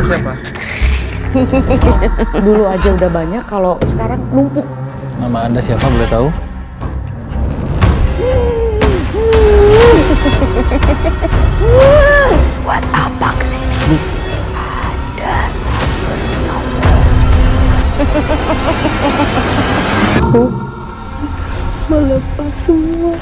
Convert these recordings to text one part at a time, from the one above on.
siapa? Dulu aja udah banyak, kalau sekarang numpuk. Nama Anda siapa boleh tahu? Buat apa kesini? Di sini ada sabar Aku melepas semua.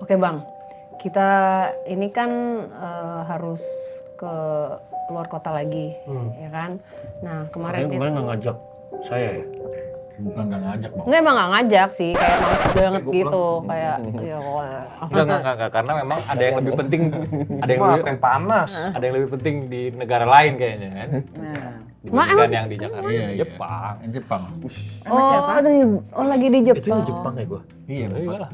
Oke Bang, kita ini kan harus ke luar kota lagi, ya kan? Nah kemarin Nggak ngajak saya ya? Bukan nggak ngajak Bang. Enggak, emang nggak ngajak sih, kayak males banget gitu, kayak ya Enggak, karena memang ada yang lebih penting, Teh panas. ada yang lebih penting di negara lain kayaknya kan. Dibandingkan yang di Jakarta, Jepang. Jepang. lagi di Jepang. Itu yang Jepang ya gua? Iya, Iyalah.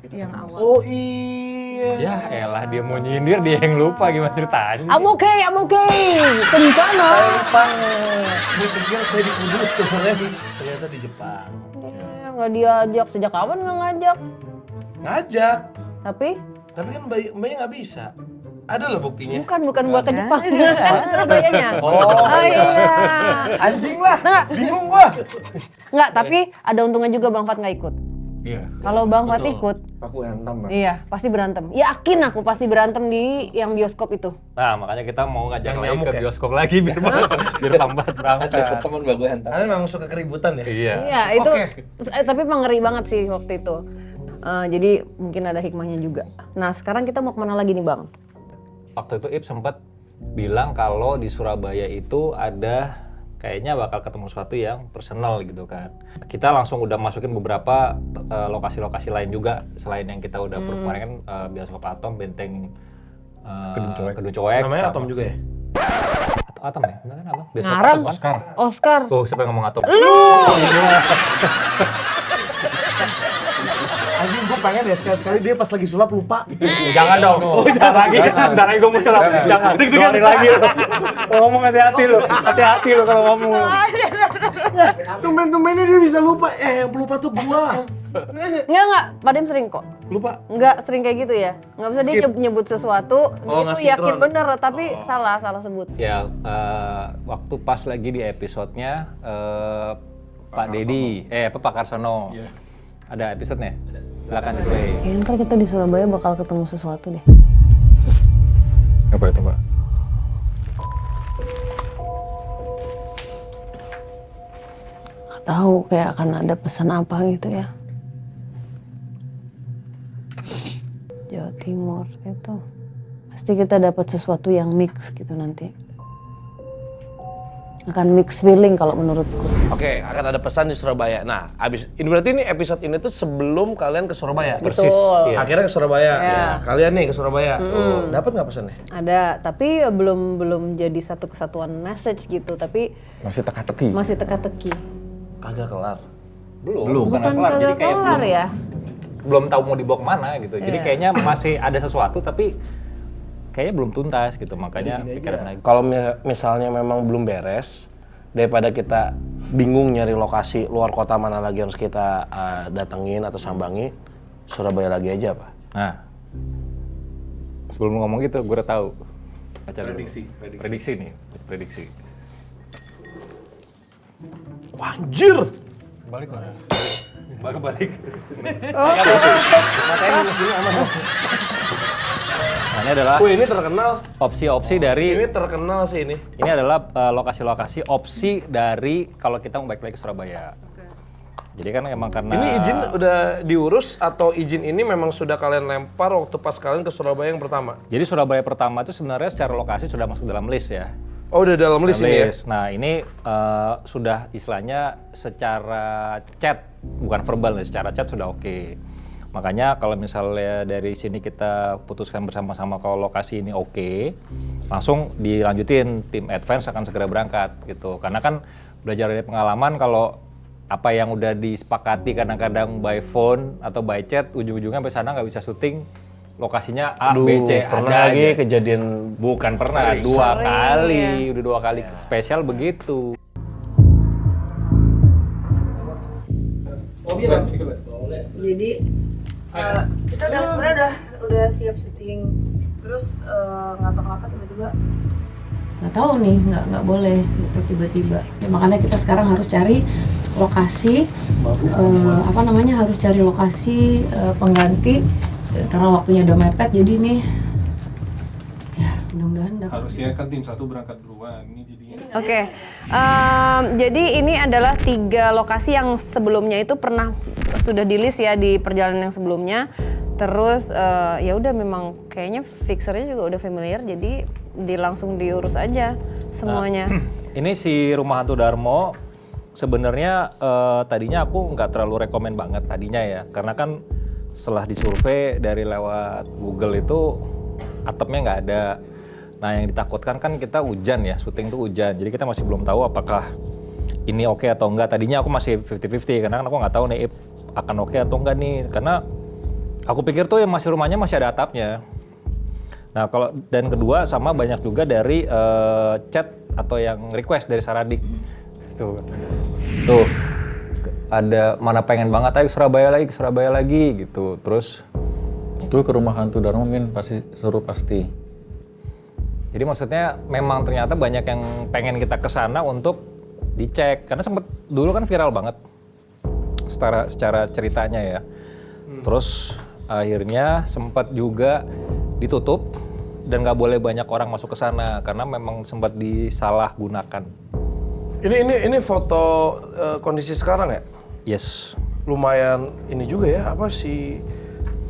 Itu yang awal. Oh iya. Ya elah dia mau nyindir, dia yang lupa gimana ceritanya. I'm okay. Kencana. Jepang. Saya pikir saya di Kudus kemarin. Ternyata di Jepang. Nggak diajak, sejak kapan nggak ngajak? Ngajak. Tapi Tapi kan Mbaknya nggak bisa. Ada loh buktinya. bukan buat ke Jepang, kan Surabayanya. Oh iya. Anjing lah. Nggak. Bingung gua. Nggak, tapi ada untungnya juga Bang Fat nggak ikut. Iya. Kalau Bang Fat ikut, Aku hantam Bang. iya pasti berantem. Yakin aku pasti berantem di yang bioskop itu. Nah makanya kita mau ngajak Yang lagi nyamuk ke ya? bioskop lagi biar tambah berangkat. Teman bagus hantam. Kalian memang suka keributan ya? Iya. Iya itu, Oke. tapi ngeri banget sih waktu itu. Jadi mungkin ada hikmahnya juga. Nah sekarang kita mau kemana lagi nih Bang? Waktu itu Ip sempat bilang kalau di Surabaya itu ada kayaknya bakal ketemu sesuatu yang personal gitu kan. Kita langsung udah masukin beberapa lokasi-lokasi lain juga selain yang kita udah kemarin kan bioskop Atom, Benteng Kedung Coek. Namanya sama- Atom juga ya? Atau Atom ya? Bener kan Atom? Bioskop Ngarang. Atom, Oscar. Oscar. Tuh siapa yang ngomong Atom? Anjing gua pengen ya sekali-sekali dia pas lagi sulap lupa. Jangan dong. Bentar lagi gue mau sulap. Jangan. Doain lagi lo. Ngomong hati-hati lo. Hati-hati lo kalau ngomong. Tumben-tumbennya dia bisa lupa. Yang pelupa tuh gua. Enggak, Pak Dem sering kok. Lupa. Enggak sering kayak gitu ya. Enggak bisa dia nyebut sesuatu, Oh, itu nggak yakin sinkron. bener, tapi salah sebut. Ya, waktu pas lagi di episodenya Pak Dedi, Pak Karsono. Ada episodenya? Silakan play. Kayaknya ntar kita di Surabaya bakal ketemu sesuatu deh. Apa itu Mbak? Nggak tahu kayak akan ada pesan apa gitu ya. Jawa Timur itu. Pasti kita dapat sesuatu yang mix gitu nanti. Akan mix feeling kalau menurutku. Oke, akan ada pesan di Surabaya. Nah, ini berarti ini episode ini tuh sebelum kalian ke Surabaya. Persis. Betul. Iya. Akhirnya ke Surabaya. Ya. Ya, kalian nih ke Surabaya. Dapat nggak pesannya? Ada, tapi belum jadi satu kesatuan message gitu, tapi Masih teka-teki. masih teka-teki. Kagak kelar. Belum, Bukan kelar. Jadi kagak kayak kelar ya. belum tahu mau dibawa kemana gitu. Jadi Iya. kayaknya masih ada sesuatu tapi kayaknya belum tuntas gitu. Makanya Jadi gini pikiran aja. lagi. Kalau misalnya memang belum beres, daripada kita bingung nyari lokasi luar kota mana lagi harus kita datengin atau sambangi, Surabaya lagi aja Pak. Nah, sebelum ngomong gitu, gue udah tahu. Baca dulu. Prediksi nih, prediksi. Wah, anjir! Balik mana? Balik. Matanya di sini aman. Nah, ini adalah Wih, ini terkenal. opsi-opsi dari Ini terkenal sih ini. ini adalah lokasi-lokasi opsi dari kalau kita mau balik lagi ke Surabaya. Jadi kan emang karena Ini izin udah diurus atau izin ini memang sudah kalian lempar waktu pas kalian ke Surabaya yang pertama? Jadi Surabaya pertama itu sebenarnya secara lokasi sudah masuk dalam list ya. Oh udah dalam list ini ya? Nah ini sudah istilahnya secara chat, bukan verbal nih, secara chat sudah oke. Makanya kalau misalnya dari sini kita putuskan bersama-sama kalau lokasi ini oke, langsung dilanjutin, tim advance akan segera berangkat gitu. Karena kan belajar dari pengalaman kalau apa yang udah disepakati kadang-kadang by phone atau by chat, ujung-ujungnya sampai sana nggak bisa syuting, lokasinya A, B, C, pernah ada lagi aja. kejadian Bukan pernah, dua kali, udah 2 kali spesial begitu. Jadi kita udah sebenarnya udah siap syuting, terus nggak tahu kenapa tiba-tiba nggak tahu nih nggak boleh gitu tiba-tiba. Ya, makanya kita sekarang harus cari lokasi harus cari lokasi pengganti karena waktunya udah mepet. Jadi nih ya mudah-mudahan dapat. Harusnya kan tim 1 berangkat duluan ini jadinya. Oke, jadi ini adalah 3 lokasi yang sebelumnya itu pernah sudah di list ya di perjalanan yang sebelumnya. Terus ya udah memang kayaknya fixernya juga udah familiar, jadi langsung diurus aja semuanya. Nah, ini si Rumah Hantu Darmo sebenarnya tadinya aku nggak terlalu rekomen banget tadinya ya, karena kan setelah disurvei dari lewat Google itu atapnya nggak ada. Nah yang ditakutkan kan kita hujan ya, syuting tuh hujan, jadi kita masih belum tahu apakah ini oke atau enggak. Tadinya aku masih 50-50 karena kan aku nggak tahu nih akan oke atau enggak nih, karena aku pikir tuh yang rumahnya masih ada atapnya. Nah kalau dan kedua sama banyak juga dari chat atau yang request dari Saradik. Tuh ada mana pengen banget ayo ke Surabaya lagi gitu. Terus Itu ke Rumah Hantu Darmo mungkin pasti seru pasti. jadi maksudnya memang ternyata banyak yang pengen kita kesana untuk dicek karena sempet dulu kan viral banget secara ceritanya ya. Terus akhirnya sempat juga ditutup dan nggak boleh banyak orang masuk ke sana karena memang sempat disalahgunakan. Ini foto kondisi sekarang ya? Yes. Lumayan ini juga ya, apa sih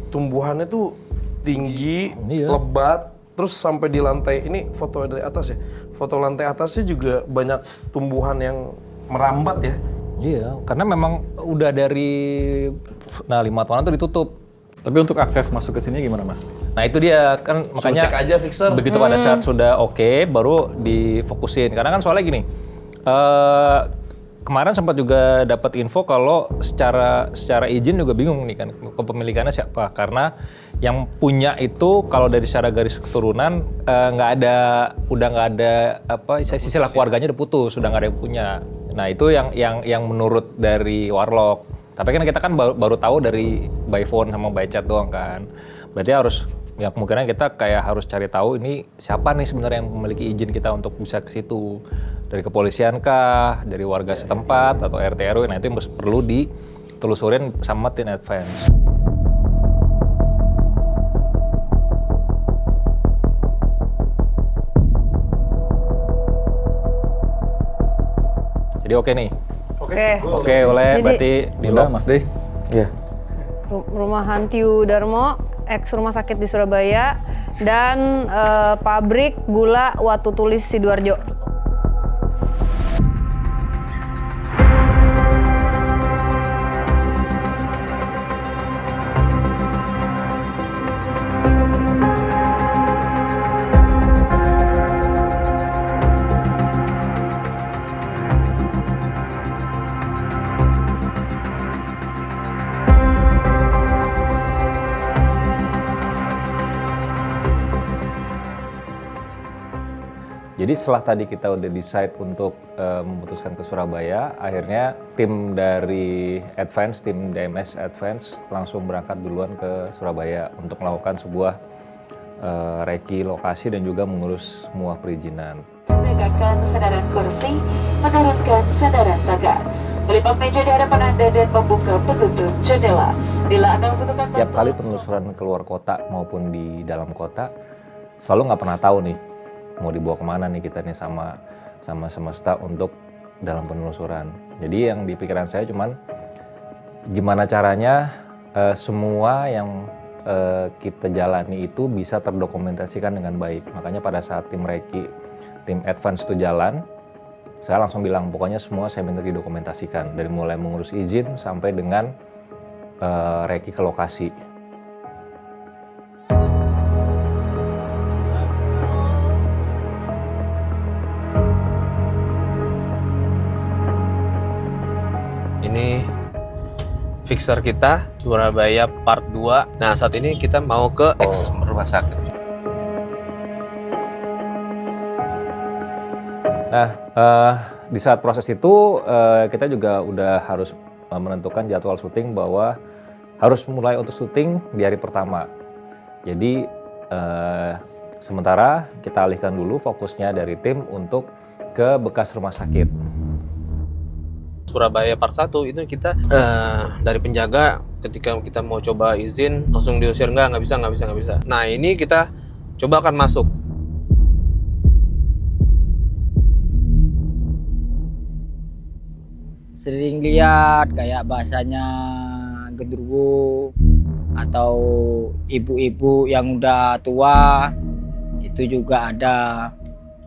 tumbuhannya tuh tinggi, Iya. lebat, terus sampai di lantai, ini foto dari atas ya, foto lantai atasnya juga banyak tumbuhan yang merambat ya. Iya, karena memang udah dari 5 tahunan tuh ditutup. Tapi untuk akses masuk ke sini gimana Mas? Nah itu dia kan Suruh makanya cek aja fixer. begitu pada saat sudah oke baru difokusin. Karena kan soalnya gini, kemarin sempat juga dapat info kalau secara izin juga bingung nih kan kepemilikannya siapa, karena yang punya itu kalau dari secara garis keturunan nggak ada apa sisilah keluarganya udah putus, sudah nggak ada yang punya. Nah itu yang menurut dari Warlock. Tapi kan kita kan baru tahu dari by phone sama by chat doang kan. Berarti harus ya kemungkinan kita kayak harus cari tahu ini siapa nih sebenarnya yang memiliki izin kita untuk bisa ke situ. Dari kepolisian kah, dari warga setempat atau RT RW. Nah itu yang perlu ditelusurin sama tim advance. Jadi oke nih. Oke, boleh. Jadi- Berarti Udah Mas Dey? Iya. Rumah Hantu Darmo, ex rumah sakit di Surabaya, dan pabrik gula Watu Tulis Sidoarjo. Jadi setelah tadi kita udah decide untuk memutuskan ke Surabaya, akhirnya tim dari Advance, tim DMS Advance langsung berangkat duluan ke Surabaya untuk melakukan sebuah reki lokasi dan juga mengurus semua perizinan. Menegakkan sandaran kursi, menurunkan sandaran tangan, melipat meja di hadapan Anda dan membuka penutup jendela. Bila Anda membutuhkan Setiap kali penelusuran keluar kota maupun di dalam kota, selalu nggak pernah tahu nih mau dibawa kemana nih kita nih sama semesta untuk dalam penelusuran. Jadi yang di pikiran saya cuman gimana caranya semua yang kita jalani itu bisa terdokumentasikan dengan baik. Makanya pada saat tim Reki, tim Advance itu jalan, saya langsung bilang pokoknya semua saya minta didokumentasikan. Dari mulai mengurus izin sampai dengan Reki ke lokasi. Ini fixer kita Surabaya Part 2. Nah, saat ini kita mau ke X rumah sakit. Nah, di saat proses itu kita juga udah harus menentukan jadwal syuting bahwa harus mulai untuk syuting di hari pertama. Jadi sementara kita alihkan dulu fokusnya dari tim untuk ke bekas rumah sakit. Surabaya Part 1 itu kita dari penjaga ketika kita mau coba izin langsung diusir nggak bisa. Nah, ini kita coba akan masuk. Sering lihat kayak bahasanya genderuwo atau ibu-ibu yang udah tua itu juga ada.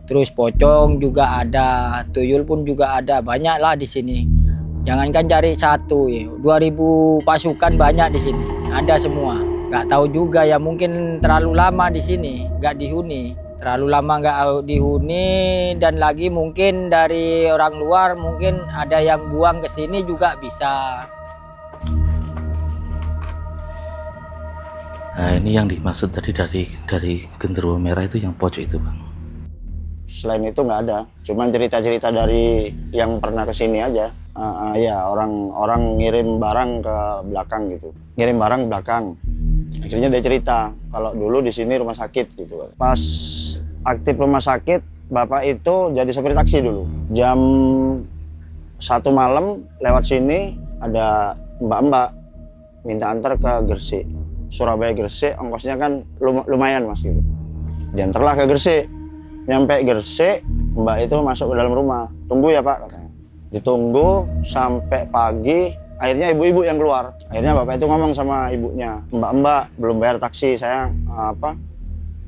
Terus pocong juga ada, tuyul pun juga ada, banyak lah di sini. Jangankan cari satu, ya. 2000 pasukan banyak di sini, ada semua. Gak tahu juga ya, mungkin terlalu lama di sini, gak dihuni. Terlalu lama gak dihuni, dan lagi mungkin dari orang luar mungkin ada yang buang ke sini juga bisa. Nah, ini yang dimaksud tadi dari genderuwo merah itu yang pojok itu, Bang. Selain itu nggak ada, cuman cerita-cerita dari yang pernah kesini aja. Ya orang ngirim barang ke belakang gitu, ngirim barang ke belakang. Akhirnya dia cerita kalau dulu di sini rumah sakit gitu. Pas aktif rumah sakit, bapak itu jadi sopir taksi dulu. Jam 1 malam lewat sini ada mbak-mbak minta antar ke Gresik, Surabaya Gresik, ongkosnya kan lumayan mas gitu. Diantarlah ke Gresik. Nyampe Gresik, mbak itu masuk ke dalam rumah. Tunggu ya pak, katanya. Ditunggu sampai pagi, akhirnya ibu-ibu yang keluar. Akhirnya bapak itu ngomong sama ibunya, mbak belum bayar taksi, saya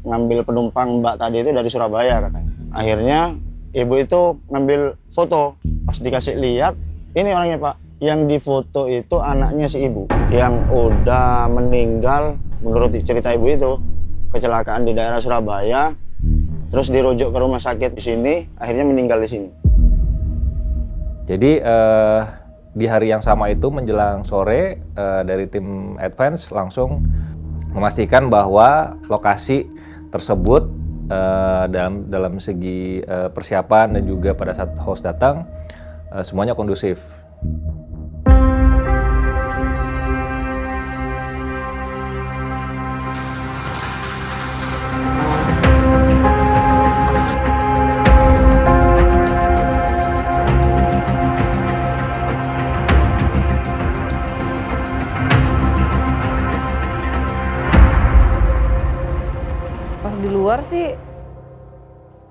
ngambil penumpang mbak tadi itu dari Surabaya katanya. Akhirnya ibu itu ngambil foto. Pas dikasih lihat, ini orangnya pak. Yang difoto itu anaknya si ibu yang udah meninggal menurut cerita ibu itu. Kecelakaan di daerah Surabaya. Terus dirujuk ke rumah sakit di sini, akhirnya meninggal di sini. Jadi di hari yang sama itu menjelang sore dari tim Advance langsung memastikan bahwa lokasi tersebut dalam segi persiapan dan juga pada saat host datang semuanya kondusif. Luar sih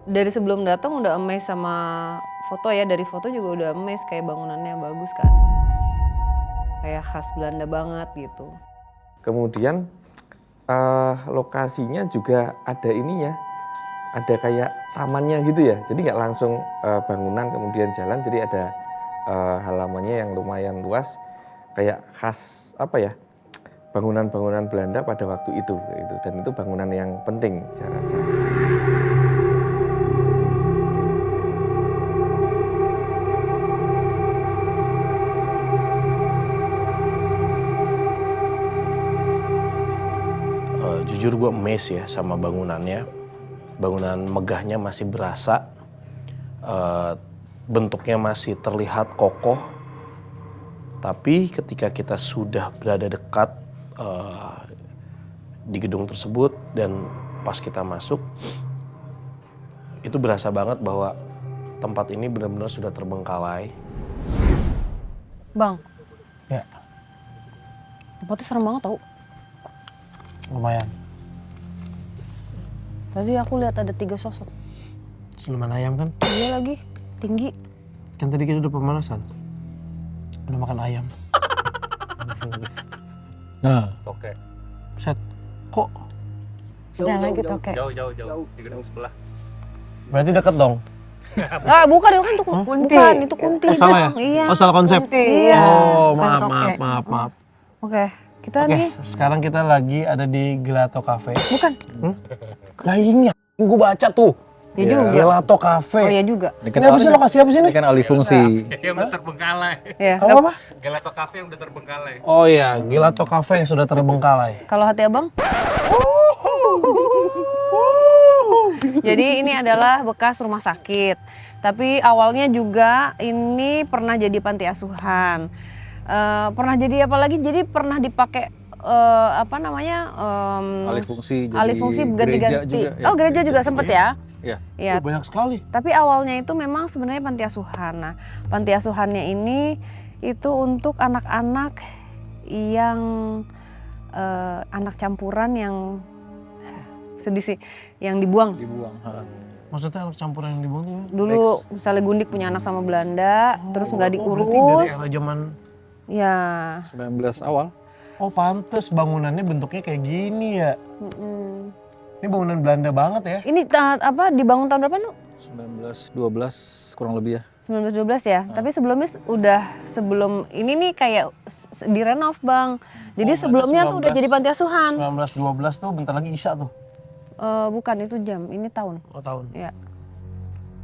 dari sebelum datang udah amazed sama foto ya, dari foto juga udah amazed kayak bangunannya bagus kan, kayak khas Belanda banget gitu. Kemudian lokasinya juga ada ininya, ada kayak tamannya gitu ya, jadi nggak langsung bangunan kemudian jalan, jadi ada halamannya yang lumayan luas, kayak khas apa ya, bangunan-bangunan Belanda pada waktu itu, dan itu bangunan yang penting saya rasa. Jujur gue amazed ya sama bangunannya, bangunan megahnya masih berasa, bentuknya masih terlihat kokoh, tapi ketika kita sudah berada dekat di gedung tersebut dan pas kita masuk itu berasa banget bahwa tempat ini benar-benar sudah terbengkalai. Bang, ya tempatnya serem banget tau. Lumayan. Tadi aku lihat ada 3 sosok. Siluman ayam kan? Iya lagi, tinggi. Kan tadi kita udah pemanasan, udah makan ayam. Nah, Oke. Set. Kok? Udah lagi toke. Jauh di gedung sebelah. Berarti deket dong? Bukan itu kan Kunti. bukan itu kunti. Oh salah ya? Bang. Iya. Oh salah konsep? Kunti, iya. Oh Bukan maaf, toke. maaf. Oke, kita Oke, nih sekarang kita lagi ada di Gelato Cafe. bukan. Lah ini gue baca tuh. Ya juga. Gelato Cafe. Oh ya juga. ini Ini apa sih lokasi apa sih ini nih? kan alih fungsi. Yang udah terbengkalai. Ya. Apa? Gelato Cafe yang udah terbengkalai. Oh iya, Gelato Cafe yang sudah terbengkalai. Kalau hati abang? Jadi ini adalah bekas rumah sakit. Tapi awalnya juga ini pernah jadi panti asuhan. Pernah jadi apa lagi? Jadi pernah dipakai apa namanya? Alih fungsi jadi alih fungsi gereja ganti-ganti. juga. Oh gereja juga sempet ya? Iya. Iya. Oh, banyak sekali. Tapi awalnya itu memang sebenarnya panti asuhan. Nah, panti asuhannya ini itu untuk anak-anak yang anak campuran yang sedih sih, yang dibuang. Dibuang. Maksudnya anak campuran yang dibuang tuh? Dulu misalnya Gundik punya anak sama Belanda, terus nggak Berarti diurus. dari era zaman Ya. 19 awal. oh pantes bangunannya bentuknya kayak gini ya. Mm-mm. Ini bangunan Belanda banget ya. Ini apa dibangun tahun berapa, Nu? 1912 kurang lebih ya. 1912 ya. Tapi sebelumnya sebelum ini nih kayak direnov, Bang. Jadi sebelumnya tuh udah jadi panti asuhan. 1912 tuh bentar lagi Isya tuh. Bukan itu jam, ini tahun. Oh tahun. Ya.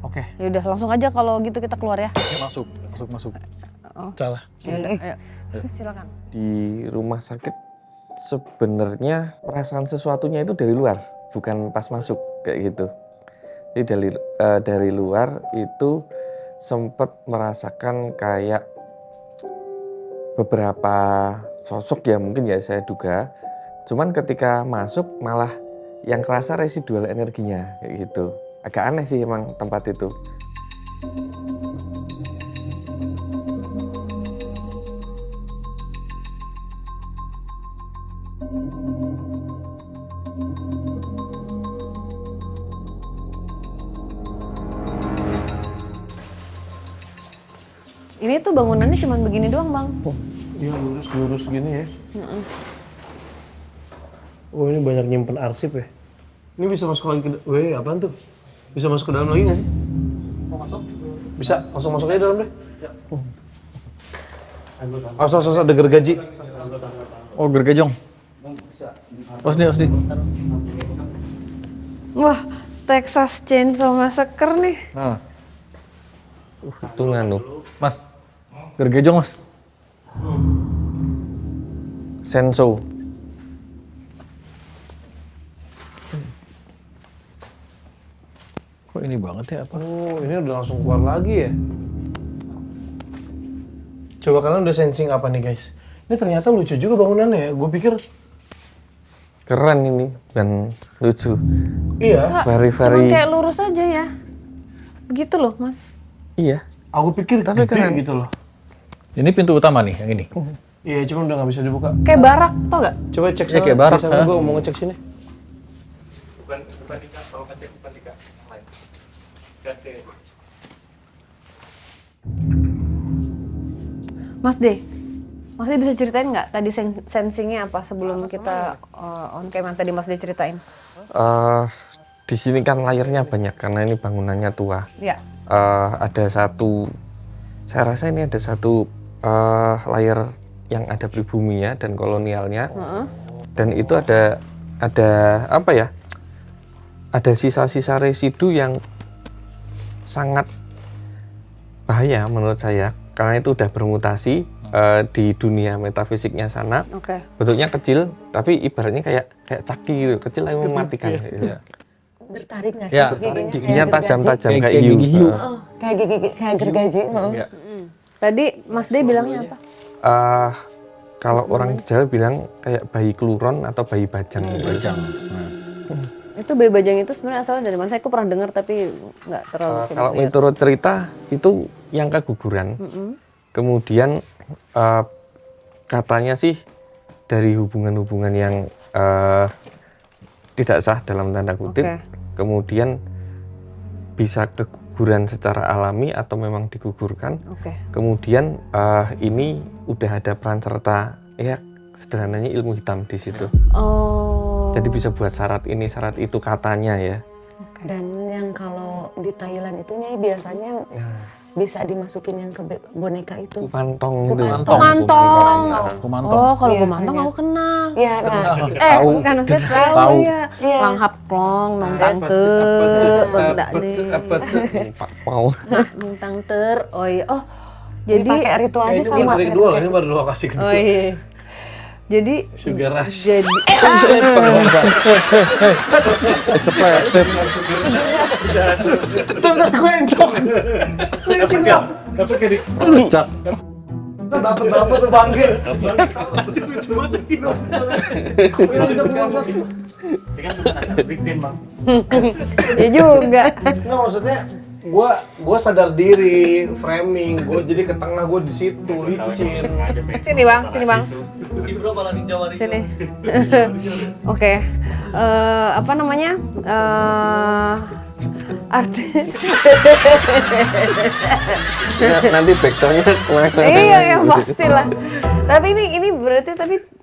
Oke. Ya udah langsung aja kalau gitu kita keluar ya. Masuk. Oh. Salah. Ya udah, ayo. Silakan. Di rumah sakit sebenarnya perasaan sesuatunya itu dari luar, bukan pas masuk kayak gitu. Jadi dari luar itu sempat merasakan kayak beberapa sosok ya mungkin ya saya duga. Cuman ketika masuk malah yang kerasa residual energinya kayak gitu. Agak aneh sih emang tempat itu. Ini tuh bangunannya cuma begini doang, Bang. Iya lurus gini ya. Oh ini banyak nyimpen arsip ya. Ini bisa masuk lagi ke apaan tuh? Bisa masuk ke dalam lagi nggak sih? Mau masuk? Bisa, langsung masuk aja dalam deh. Awas, ada gergaji. Oh, gergajong. Osdi. Wah, Texas Chainsaw Massacre nih. Nah, Itu nganu. Mas. Gergajong, Mas. Senso. Kok ini banget ya apa? Oh ini udah langsung keluar lagi ya. Coba kalian udah sensing apa nih guys? Ini ternyata lucu juga bangunannya ya. Gue pikir Keren ini dan lucu. iya. Very Cuma kayak lurus aja ya. Begitu loh, Mas. Iya. Aku pikir Tapi gede keren. gitu loh. Ini pintu utama nih, yang ini. Iya cuma udah nggak bisa dibuka. Kayak barak, tau gak? Coba cek Iya, sana. kayak barak, Sana ha? gue mau ngecek sini. Bukan Dika, kalau ngecek bukan Dika. Lain. Kasih. Mas D, Mas D bisa ceritain nggak tadi sensingnya apa sebelum kita on cam yang tadi Mas D ceritain? Di sini kan layarnya banyak karena ini bangunannya tua. Ya. Ada satu, saya rasa ini ada satu layar yang ada pribuminya dan kolonialnya. Dan itu ada apa ya? Ada sisa-sisa residu yang sangat bahaya menurut saya karena itu udah bermutasi di dunia metafisiknya sana. Oke. Bentuknya kecil tapi ibaratnya kayak caki gitu, kecil tapi mematikan. Ya. Bertarik nggak sih Ya, giginya? Giginya Kayak tajam-tajam Kayak kayak gigi hiu. gergaji? Oh, kayak gigi kayak gergaji. Ya. Tadi Mas D bilangnya apa? Kalau orang Jawa bilang kayak bayi keluron atau bayi bajang. Bajang. Itu bayi bajang itu sebenarnya asalnya dari mana? Saya pernah dengar tapi nggak terlalu. Kalau menurut cerita itu yang keguguran. Kemudian katanya sih dari hubungan-hubungan yang tidak sah dalam tanda kutip. Oke. Kemudian bisa keguguran secara alami atau memang digugurkan. Oke. Kemudian ini udah ada peran serta ya sederhananya ilmu hitam di situ. Oh. Jadi bisa buat syarat ini syarat itu katanya ya. Dan yang kalau di Thailand itu Nyai biasanya bisa dimasukin yang ke boneka itu. Kumantong gitu. Kumantong. Oh, kalau Biasanya. kumantong aku kenal. Iya, nah. Tahu. Bukan maksudnya tahu ya. Iya. Langhap klong, nongtang ter, benda nih. Mau. Nongtang ter. Oh iya. Oh, jadi Dipakai ritualnya Ini sama. materi kedua loh, ini baru lokasi kedua. Oh iya. Jadi Sugar rush. jadi Kepleset. Bentar gue yang cok. Dapat kayak di Cak. dapat tuh bangke. ya juga. Nggak, maksudnya gua sadar diri, framing, gua jadi ke tengah, gua di situ licin. Sini bang, sini bang. Sini. Oke. Apa namanya? Arti. Nanti backsoundnya kemana? Iya ya pastilah. Tapi ini berarti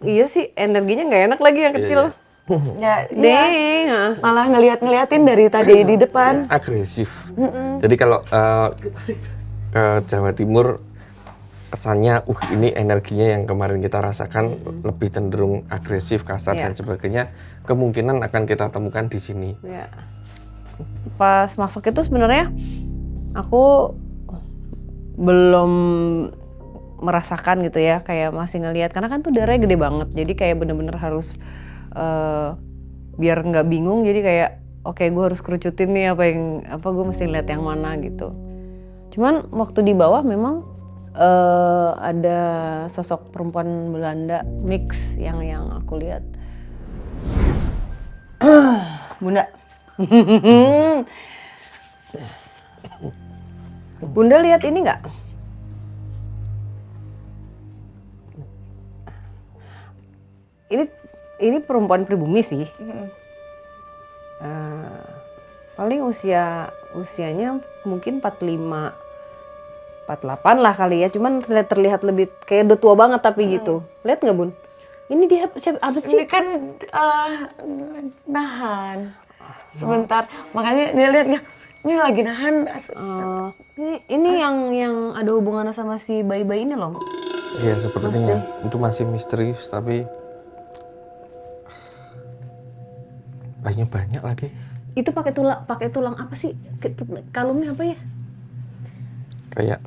iya sih energinya nggak enak lagi yang kecil. Ya, Deng. malah ngeliatin dari tadi di depan. Agresif. Jadi kalau ke Jawa Timur kesannya ini energinya yang kemarin kita rasakan lebih cenderung agresif, kasar dan sebagainya, kemungkinan akan kita temukan di sini. Ya. Pas masuk itu sebenarnya aku belum merasakan gitu ya, kayak masih ngelihat karena kan tuh darahnya gede banget. Jadi kayak bener-bener harus biar nggak bingung, jadi kayak oke, gue harus kerucutin nih apa gue mesti lihat yang mana gitu. Cuman waktu di bawah memang ada sosok perempuan Belanda mix yang aku lihat. Bunda. Bunda lihat ini nggak? Ini perempuan pribumi sih. Paling usianya mungkin 45, 48 lah kali ya. Cuman terlihat lebih kayak udah tua banget tapi gitu. Lihat nggak Bun? Ini dia apa sih? Ini kan nahan. Sebentar, makanya dia lihat nggak? Ini lagi nahan. Ini yang ada hubungannya sama si bayi-bayi ini loh. Iya sepertinya itu masih misterius tapi bayinya banyak lagi. Itu pakai tulang apa sih? Kalungnya apa ya? Kayak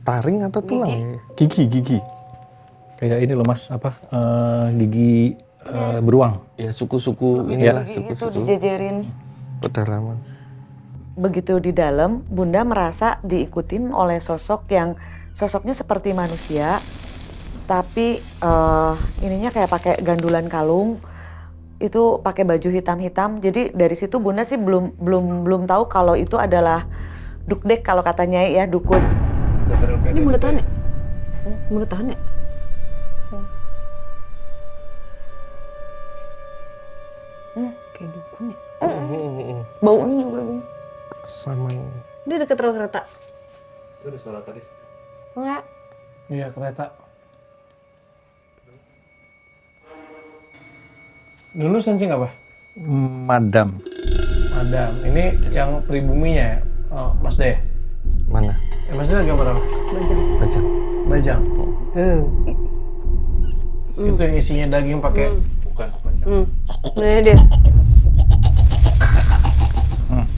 taring atau tulang? Gigi. Kayak ini loh Mas, gigi beruang. Ya suku-suku inilah Itu suku-suku dijejerin. pedalaman. Begitu di dalam, Bunda merasa diikutin oleh sosok yang sosoknya seperti manusia, tapi ininya kayak pakai gandulan kalung, itu pakai baju hitam-hitam. Jadi dari situ Bunda sih belum tahu kalau itu adalah dukdek kalau katanya ya, dukun. Ini Bunda tahan ya? Bunda tahan ya? Kayak dukun ya? Baunya juga sama Dia deket rel kereta. Itu ada suara tadi. Enggak. Iya, kereta. Dulu sensing apa? Madam. Madam. Ini yang pribuminya ya? Oh, Mas De. mana? Mas De gambar apa? Bajang. Bajang. Itu yang isinya daging pakai bukan. Ini dia.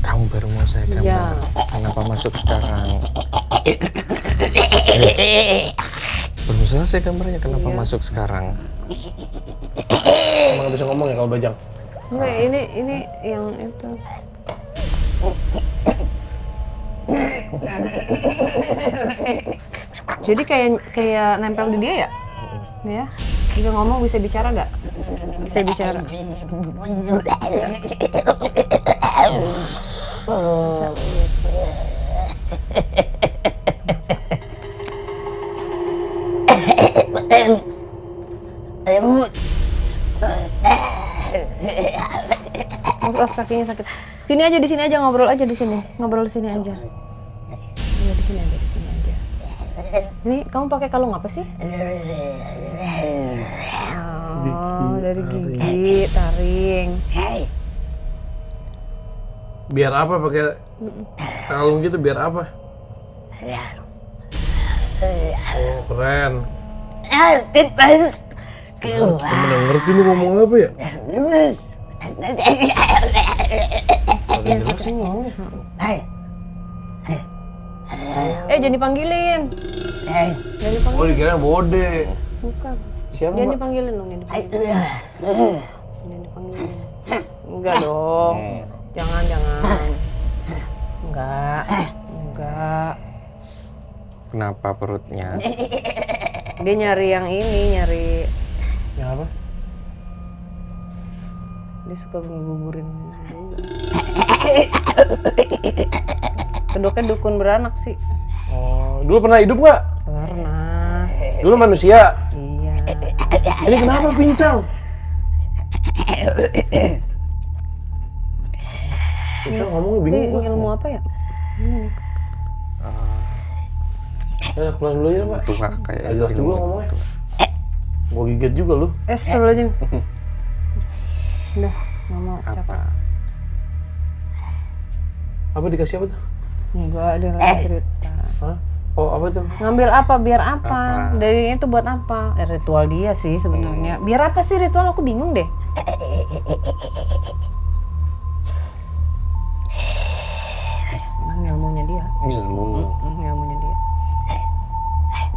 Kamu baru mau saya gambar. Ya. Kenapa masuk sekarang? Belum selesai gambarnya, kenapa masuk sekarang? Emang nggak bisa ngomong ya kalau bajang? Enggak, ini yang itu. Jadi kayak nempel di dia ya? Ya. Bisa ngomong, bisa bicara nggak? Bisa bicara. Terus kakinya sakit. Sini aja, di sini aja, ngobrol aja di sini. Ngobrol di sini aja. Iya, di sini aja, di sini aja. Ini kamu pakai kalung apa sih? Oh, dari gigi, taring. Biar apa pakai kalung gitu? Biar apa? Oh, keren. Kamu udah ngerti lu ngomong apa ya? Jelas sih ngomongnya. Jangan dipanggilin. Jangan dipanggilin. Oh, dikira bode. Bukan. Siapa, Jangan Mbak? dipanggilin dong, jangan dipanggilin. Jangan dipanggilin. Enggak dong. Jangan. Enggak. Kenapa perutnya? Dia nyari yang ini, Yang apa? dia suka ngegugurin. Kedoknya dukun beranak sih. Oh, dulu pernah hidup nggak? Pernah. Dulu manusia. Iya. Ini kenapa pincang? Pincang ngomongnya bingung Ini gua. ilmu apa ya? Ini nih. Ya, pulang dulu ya, Pak. Tua kayak Nggak jelas juga ngomongnya. Gua gigit juga lu. Astagfirullahaladzim. Udah, nggak mau capek. Apa dikasih apa tuh? Enggak, dia lagi cerita. Hah? Oh, apa tuh? Ngambil apa? Biar apa? Dari itu buat apa? Ritual dia sih sebenarnya. Biar apa sih ritual? Aku bingung deh. Ilmunya dia. Ilmunya dia.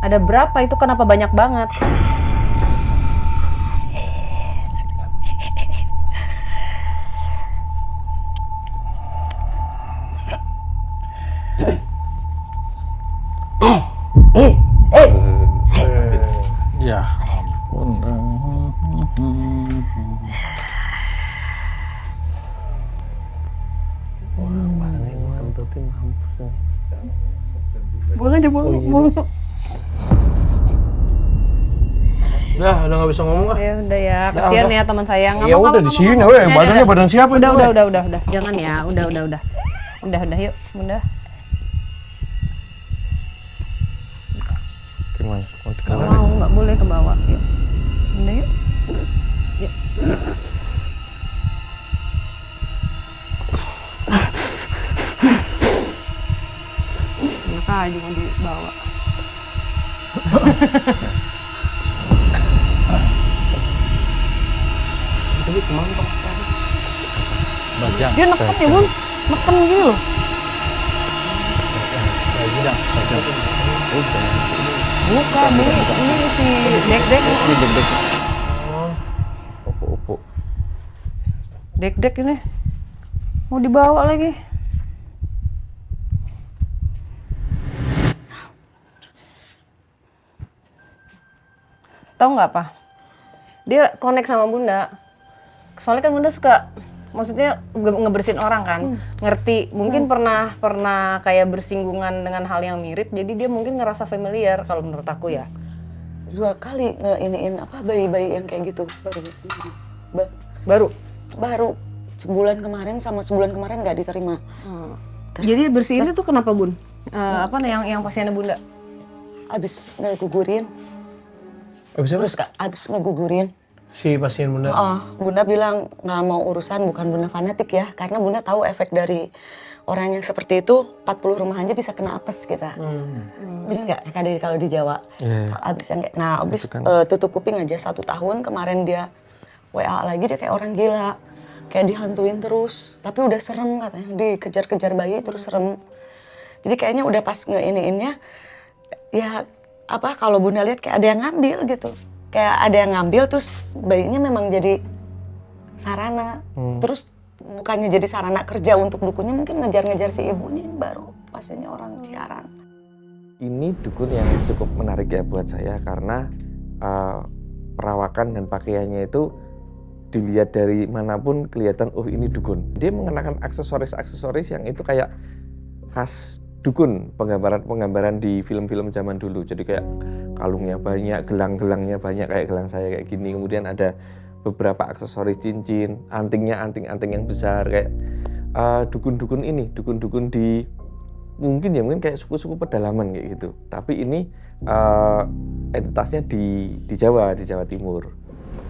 Ada berapa itu? Kenapa banyak banget? Ya ampun. Buang aja, buang. Udah nggak bisa ngomong ah. Ya udah ya, kasihan ya teman saya. Ya udah di sini, weh. Badannya badan siapa ini? Udah. Jangan ya, udah. Udah, yuk, Bunda. Gimana? Mau Nggak tekanan? mau, nggak boleh ke bawah. Yuk, Bunda yuk. Yuk. Enak aja mau dibawa. Tapi kemantap. Bajang. Dia neken ya, Bun. Neken gini loh. Bajang. Bukan, ini si dek-dek. Ini deg-deg. Upu-upu. Dek-dek ini. Mau dibawa lagi. Tahu nggak apa? Dia connect sama Bunda. Soalnya kan Bunda suka, maksudnya ngebersihin orang kan, ngerti. Mungkin pernah kayak bersinggungan dengan hal yang mirip. Jadi dia mungkin ngerasa familiar kalau menurut aku ya. 2 kali ngeiniin apa bayi-bayi yang kayak gitu baru sebulan kemarin sama sebulan kemarin nggak diterima. Jadi bersihinnya tuh kenapa, Bun? Apa yang pasiennya Bunda? Abis ngegugurin. Abis apa? Terus abis ngegugurin. Si pasien Bunda. Bunda bilang nggak mau urusan, bukan Bunda fanatik ya, karena Bunda tahu efek dari orang yang seperti itu 40 rumah aja bisa kena apes kita. Bener nggak kayak kalau di Jawa? Abis tutup kuping aja 1 tahun kemarin dia WA lagi, dia kayak orang gila, kayak dihantuin terus, tapi udah serem katanya, dikejar-kejar bayi terus serem. Jadi kayaknya udah pas ngeiniinnya ya apa kalau Bunda lihat kayak ada yang ngambil gitu. Kayak ada yang ngambil terus bayinya memang jadi sarana. Terus bukannya jadi sarana kerja untuk dukunnya, mungkin ngejar-ngejar si ibunya. Baru pasiennya orang Cikarang. Ini dukun yang cukup menarik ya buat saya karena perawakan dan pakaiannya itu dilihat dari manapun kelihatan oh ini dukun. Dia mengenakan aksesoris-aksesoris yang itu kayak khas dukun, penggambaran di film-film zaman dulu. Jadi kayak kalungnya banyak, gelang-gelangnya banyak kayak gelang saya kayak gini. Kemudian ada beberapa aksesoris cincin, anting yang besar kayak dukun-dukun ini, dukun-dukun di mungkin kayak suku-suku pedalaman kayak gitu. Tapi ini entitasnya di Jawa Timur.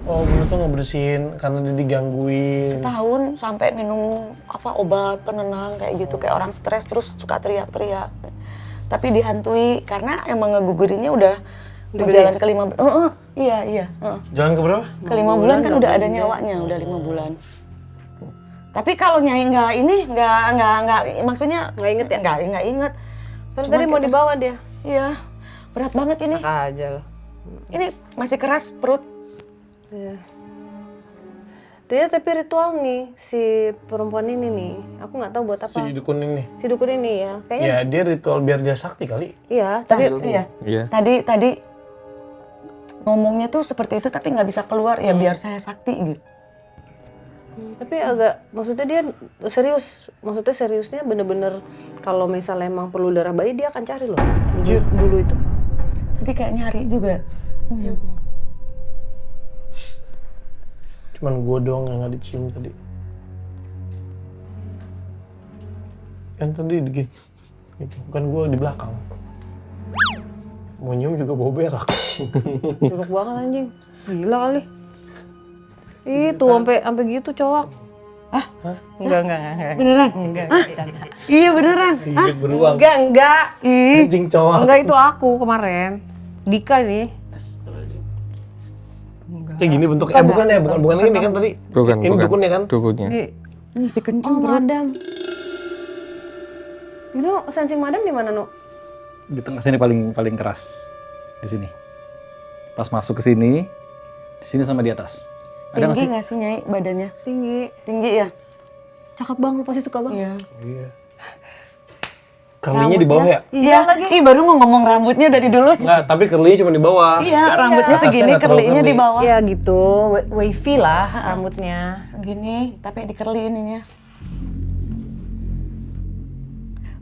Oh, Bunda tuh ngebersihin karena dia digangguin. Setahun sampai minum obat penenang kayak gitu, kayak orang stres terus suka teriak-teriak. Tapi dihantui karena emang ngegugurinnya udah jalan ke 5 bulan. Iya. Jalan ke berapa? Ke 5 bulan kan udah ada nyawanya, udah 5 bulan. Tapi kalau Nyai nggak maksudnya Nggak inget ya? Nggak inget. Terus Cuman tadi mau kita- dibawa dia. Iya, berat banget ini. Aja loh. Ini masih keras perut. Iya. Tapi ritual nih si perempuan ini nih, aku nggak tahu buat apa. Si dukun ini. Si dukun ini ya, kayaknya. Ya, dia ritual biar dia sakti kali. Iya, tapi Iya. Tadi ngomongnya tuh seperti itu tapi nggak bisa keluar ya biar saya sakti gitu. tapi agak maksudnya dia serius. Maksudnya seriusnya bener-bener kalau misalnya emang perlu darah bayi dia akan cari loh. Dulu itu. Tadi kayak nyari juga. Cuman gue doang yang nggak dicium tadi. Kan tadi gitu. Bukan gue di belakang. Mau nyium juga bau berak. Jorok banget anjing. Gila kali. Itu sampai gitu cowok. Ah? Enggak. Beneran? Enggak. Iya beneran. Gigit beruang. Enggak. Ih. Anjing cowok. Enggak, itu aku kemarin. Dika nih. Kayak gini bentuknya. Bukan ini kan tadi. Ini dukunnya kan? Dukunnya. Masih kenceng perut. Madam. Itu sensing madam di mana, Nu? Di tengah sini paling keras. Di sini. Pas masuk ke sini, di sini sama di atas. Ada Tinggi nggak sih Nyai badannya? Tinggi ya? Cakep banget, pasti suka banget. Iya. Kerlinya di bawah ya? Iya lagi. Ih baru mau ngomong rambutnya dari dulu. Enggak, tapi kerlinya cuma di bawah. Iya, rambutnya segini, kerlinya di bawah. Iya gitu, wavy lah rambutnya. Segini, tapi di kerli ininya.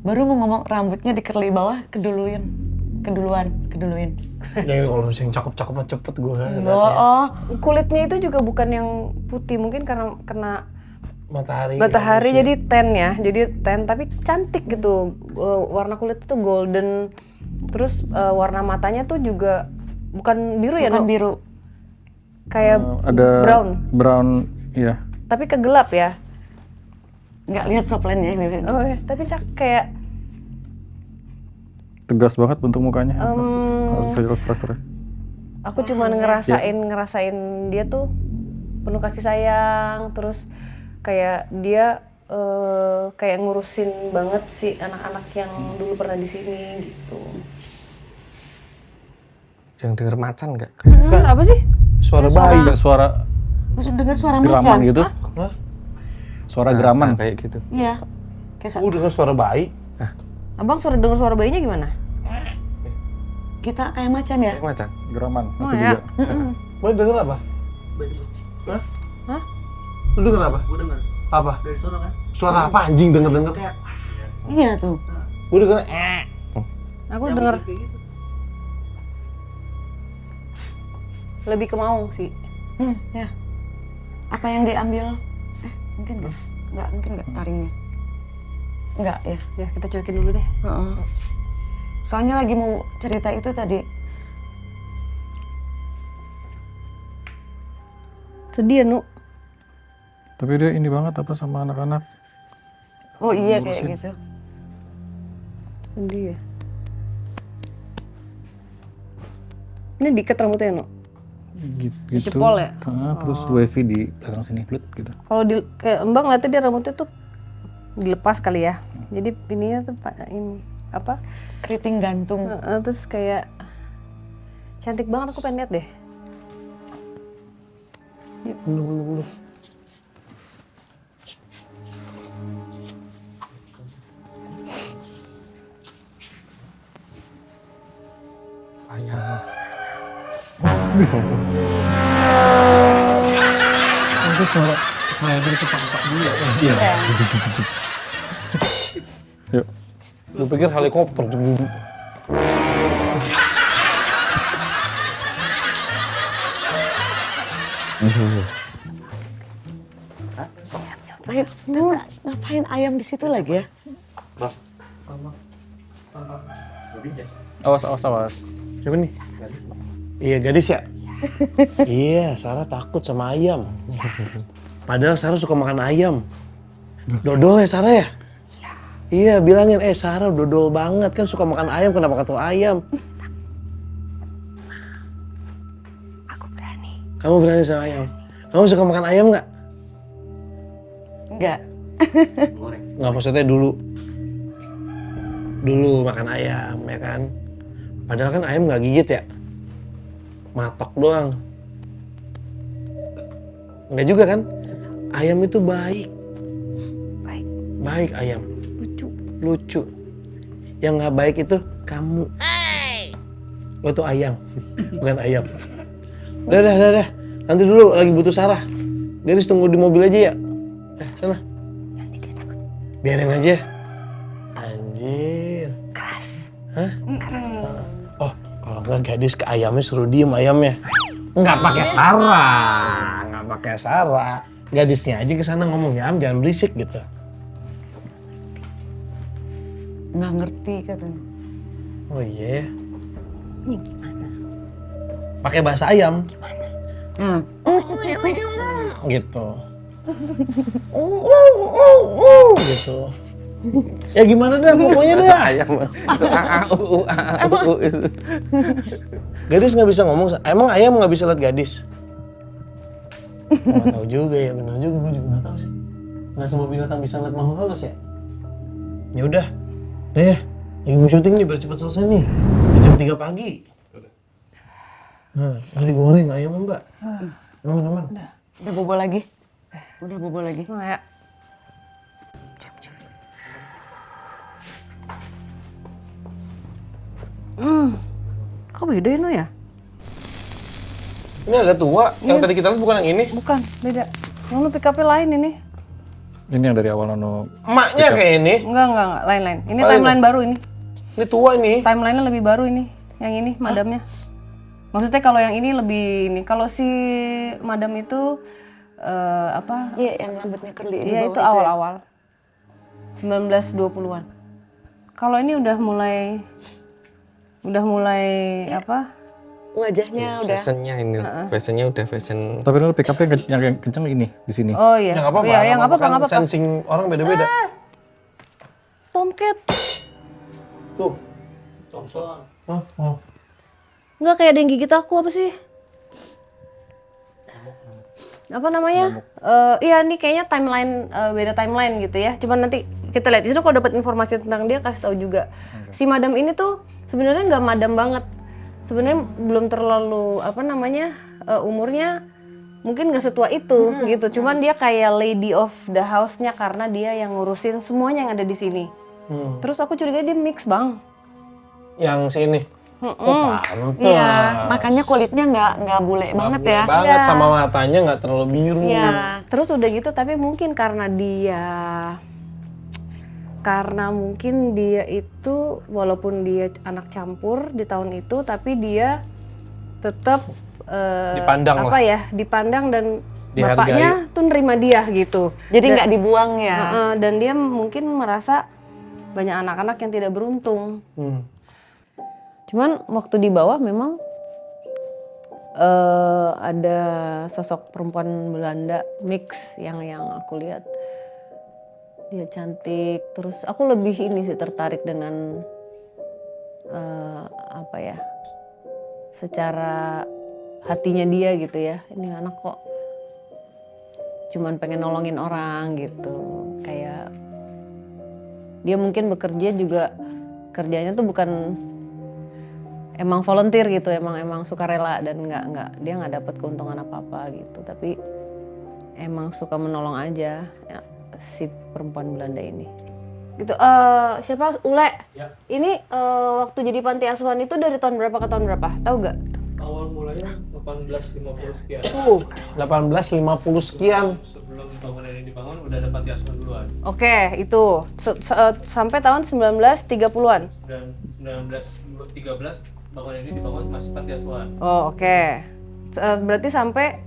Baru mau ngomong rambutnya di kerli bawah, keduluin. Ya kalau misalnya cakep-cakep cepet gue. Kulitnya itu juga bukan yang putih, mungkin karena kena matahari jadi tan ya, tapi cantik gitu. Warna kulit itu golden, terus warna matanya tuh juga bukan biru ya, Bukan biru. Kayak ada brown, iya. Tapi kegelap ya. Nggak lihat soplennya ini. Oh ya, tapi kayak Tegas banget bentuk mukanya. Facial structure. aku cuma ngerasain dia tuh penuh kasih sayang, terus kayak dia kayak ngurusin banget si anak-anak yang dulu pernah di sini gitu. Jangan denger macan nggak? Apa sih? Suara bayi. Suara Maksud dengar suara geraman macan? gitu. Hah? Suara geraman kayak gitu. Iya. Kayak Dengar suara bayi. Abang dengar suara bayinya gimana? kita kayak macan ya? Kayak macan. Geraman. Oh, Aku ya. juga. Mau denger apa? Hah? Lu denger apa? Gue denger. Apa? Dari suara kan? Suara apa anjing denger? Iya tuh. Gue denger. Aku denger. Lebih ke maung sih. Ya. Apa yang diambil? Mungkin nggak? Mungkin nggak taringnya. Nggak ya? Ya kita cuekin dulu deh. Soalnya lagi mau cerita itu tadi. Sedih ya, Nu? Tapi dia ini banget apa sama anak-anak. Oh iya kayak gitu. Sedih ya. Ini diikat rambutnya, Nu? Gitu. Cepol ya? Terus wavy di belakang sini, blut gitu. Kalau kayak Mbak ngeliatnya dia rambutnya tuh dilepas kali ya. Jadi ininya tuh ini apa? Keriting gantung. Terus kayak cantik banget, aku pengen lihat deh. Belum. Ayah. Itu suara saya dari kepak-kepak dulu ya? Iya. Yuk. Lu pikir helikopter? Ngapain ayam di situ lagi ya? Awas. Siapa nih? Iya, gadis ya? Iya, Sarah takut sama ayam. Padahal Sarah suka makan ayam. Dodol ya Sarah ya? Iya, bilangin, Sarah dodol banget kan suka makan ayam, kenapa kata ayam? Aku berani. Kamu berani sama ayam? Kamu suka makan ayam nggak? Enggak. Nggak, maksudnya dulu. Dulu makan ayam, ya kan? Padahal kan ayam nggak gigit ya? Matok doang. Enggak juga kan? Ayam itu baik. Baik ayam. Lucu. Yang nggak baik itu kamu. Oh, itu ayam, bukan ayam. Udah. Nanti dulu lagi butuh Sarah. Gadis tunggu di mobil aja ya. Sana. Biarin aja. Anjir. Keras. Hah? Oh, kalau nggak gadis ke ayamnya suruh diem ayamnya. Nggak pakai Sarah. Gadisnya aja ke sana ngomong, ya jangan berisik gitu. Nggak ngerti katanya. Oh iya. Ini gimana? Pakai bahasa ayam. Nah. Gitu. Gitu. Ya gimana dah, pokoknya dah. Ayam itu. Gadis nggak bisa ngomong. Emang ayam nggak bisa lihat gadis? Nggak tahu juga ya, benar juga. Gue juga nggak tahu sih. Nggak semua binatang bisa lihat makhluk halus ya. Ya udah, deh. Lagi mau syuting nih, biar cepet selesai nih. Jam 3 pagi. Nah, tadi goreng ayam Mbak. Aman. Udah bobo lagi. Oh, ya. Kok beda ya, No ya? Ini agak tua. Yang tadi kita lihat bukan yang ini. Bukan, beda. Yang lu pick up-nya lain ini. Ini yang dari awal Nono. Emaknya kayak ini. Enggak, lain-lain. Ini Oh, timeline baru ini. Ini tua ini. Timeline-nya lebih baru ini. Yang ini, madamnya. Maksudnya kalau yang ini lebih ini. Kalau si madam itu apa? Iya, yang rambutnya curly di Iya, bawah itu ya? awal-awal. 1920-an. Kalau ini udah mulai apa? Wajahnya udah. Fashionnya ini, fashionnya udah fashion. Tapi Nono pick up-nya yang kenceng ini di sini. Oh iya. Ya nggak apa-apa. Iya, yang nggak apa-apa, nggak apa-apa. Sensing orang beda-beda. Tomcat. Tuh. Thompson. Oh. Enggak kayak ada yang gigit aku, apa sih? Apa namanya? Iya, ini kayaknya timeline, beda timeline gitu ya. Cuman nanti kita lihat di situ kalau dapat informasi tentang dia kasih tahu juga. Si madam ini tuh sebenarnya nggak madam banget. Sebenarnya belum terlalu apa namanya umurnya mungkin nggak setua itu gitu. Cuman dia kayak lady of the house-nya karena dia yang ngurusin semuanya yang ada di sini. Terus aku curiga dia mix bang. Yang sini. Oh, pantes. Iya, makanya kulitnya nggak bule banget ya. Banget Ya. sama matanya nggak terlalu biru. Iya. Terus udah gitu tapi mungkin karena mungkin dia itu walaupun dia anak campur di tahun itu tapi dia tetap Dipandang apa lah. ya dipandang dan Dihargai. bapaknya tuh nerima dia gitu. Jadi nggak dibuang ya. Dan dia mungkin merasa banyak anak-anak yang tidak beruntung. Cuman waktu di bawah memang ada sosok perempuan Belanda mix yang aku lihat. Dia cantik, terus aku lebih ini sih tertarik dengan apa ya, secara hatinya dia gitu ya. Ini anak kok cuman pengen nolongin orang gitu, kayak dia mungkin bekerja juga kerjanya tuh bukan emang volunteer gitu, emang sukarela dan dia nggak dapat keuntungan apa-apa gitu, tapi emang suka menolong aja ya, si perempuan Belanda ini. Gitu. Siapa? Ule. Ya. Ini waktu jadi panti asuhan itu dari tahun berapa ke tahun berapa? Tahu nggak? Awal mulanya 1850 sekian. 1850 sekian. Sebelum bangunan ini dibangun udah ada panti asuhan duluan. Oke, itu sampai tahun 1930-an. Dan 1913 bangunan ini dibangun masih panti asuhan. Oh, oke. Berarti sampai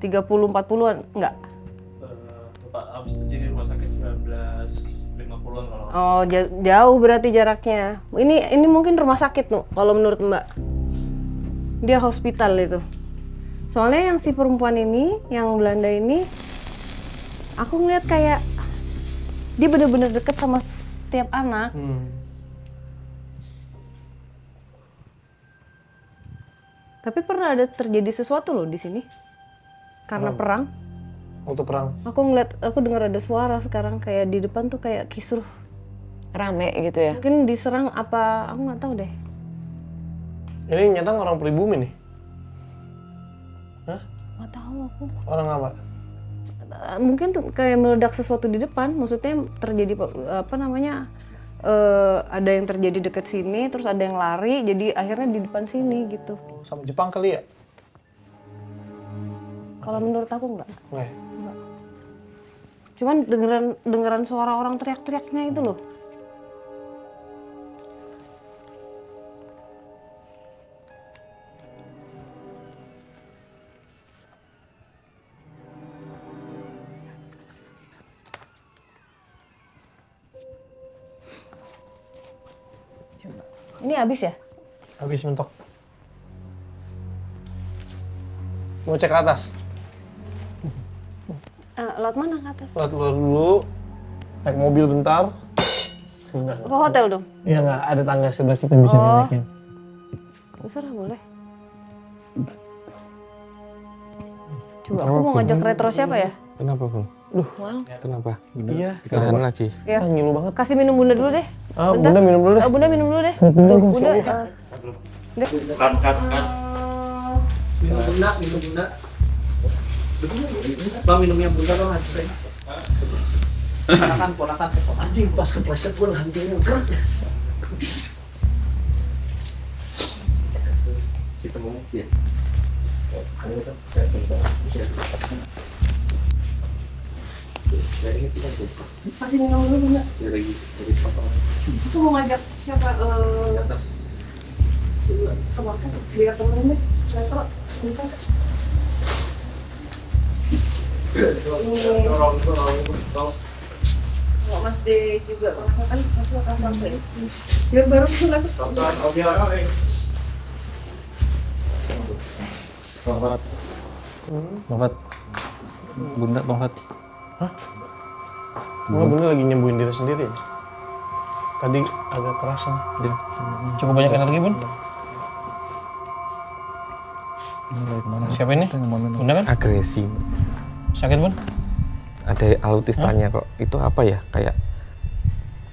30-40-an enggak? Habis itu jadi rumah sakit 1950-an Oh, jauh berarti jaraknya. Ini mungkin rumah sakit tuh kalau menurut Mbak. Dia hospital itu. Soalnya yang si perempuan ini, yang Belanda ini, aku ngeliat kayak dia bener-bener deket sama setiap anak. Tapi pernah ada terjadi sesuatu loh di sini karena perang. Untuk perang. Aku dengar ada suara sekarang kayak di depan tuh kayak kisruh. Rame gitu ya? Mungkin diserang apa, aku nggak tahu deh. Ini nyata orang pribumi nih? Hah? Nggak tahu aku. Orang apa? Mungkin tuh kayak meledak sesuatu di depan, maksudnya terjadi ada yang terjadi dekat sini, terus ada yang lari, jadi akhirnya di depan sini gitu. Sama Jepang kali ya? Kalau menurut aku enggak. Nggak. Cuman dengeran suara orang teriak-teriaknya itu loh. Ini habis ya? Habis mentok. Mau cek ke atas? Lewat mana ke atas? Lewat luar dulu, naik mobil bentar. Ke hotel dong? Iya nggak, ada tangga sebelah situ yang bisa dinaikin. Terserah boleh. Coba aku mau ngajak retro siapa ya? Kenapa, Bang? Kenapa? Iya. Tahan lagi. Ya. Ngilu banget. Kasih minum Bunda dulu deh. Bunda minum dulu deh. Bunda minum dulu deh. Bunda, Tuh, Bunda. Udah. Minum Bunda. Bang, minumnya Bunda Bang, hancurnya. Ponakan. Anjing, pas kepleset gue hantunya gerak. Kita ngomong ya. Kasih minum dulu Bunda. Ya lagi sepatu. Aku mau ngajak siapa? Di atas. Sama aku biar temen deh. Retro, sebentar. Kalau Mas D juga merasakan pasti akan sampai. Biar bareng tuh lah. Bang Fat. Bunda, Bang Fat. Hah? Bunda lagi nyembuhin diri sendiri. Tadi agak kerasan. Cukup banyak energi, Bun? Siapa ini? Bunda kan? Agresi. Sakit, Bun? Ada alutsistanya kok. Itu apa ya? Kayak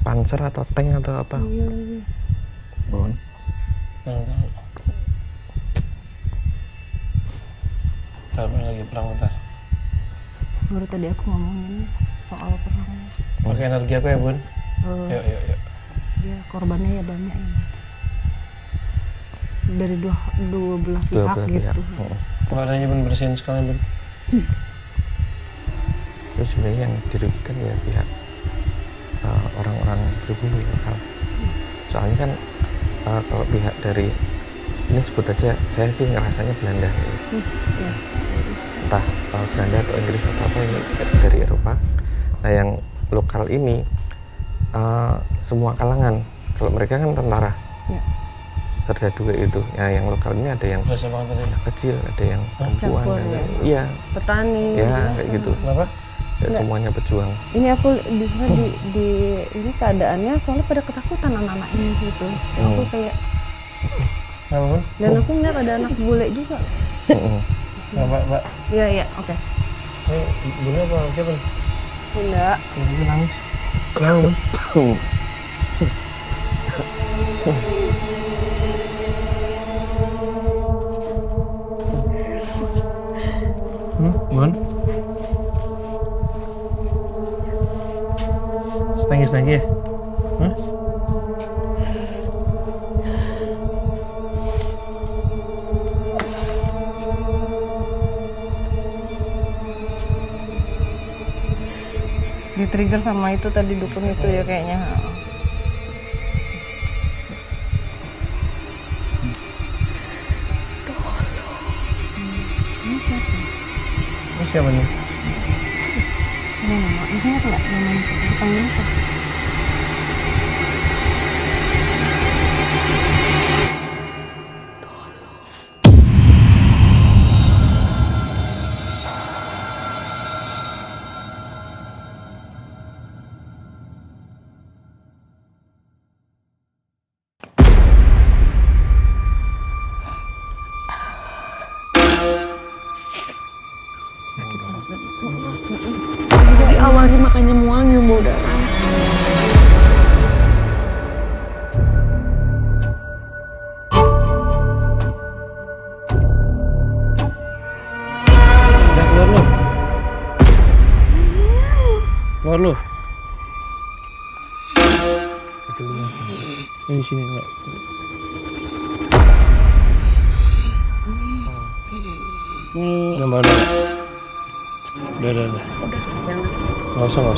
panzer atau tank atau apa? Bun. Bentar, lagi perang bentar. Baru tadi aku ngomongin soal perang. Pakai energi aku ya, Bun? Yuk. Ya, korbannya ya banyak ya, Mas. Dari dua belah pihak gitu. Kalau adanya Bun bersihin sekalian, Bun. Terus sebenarnya yang dirugikan ya pihak orang-orang pribumi lokal. Soalnya kan kalau pihak dari ini sebut aja, saya sih ngerasanya Belanda. Entah Belanda atau Inggris atau apa ini dari Eropa. Nah yang lokal ini semua kalangan. Kalau mereka kan tentara, serdadu itu. Ya, yang lokal ini ada yang anak kecil, ada yang perempuan, ada yang petani. Ya kayak gitu. Kenapa? Gak semuanya pejuang. Ini aku di ini keadaannya soalnya pada ketakutan anak-anaknya gitu. Aku kayak dan aku ngeliat ada anak bule juga. Mbak. Iya, oke. Ini Bunda apa siapa nih? Bunda. Bunda nangis. Kenapa, Bun? Bun? Setangis lagi ya? Hah? Di-trigger sama itu tadi dukun itu ya kayaknya. Ini siapa nih? Ini nama, ingat nggak namanya? Dipanggilnya siapa? Keluar lu. Ini sini enggak. Nih. Nambah udah. Udah. Udah, jangan. Nggak usah.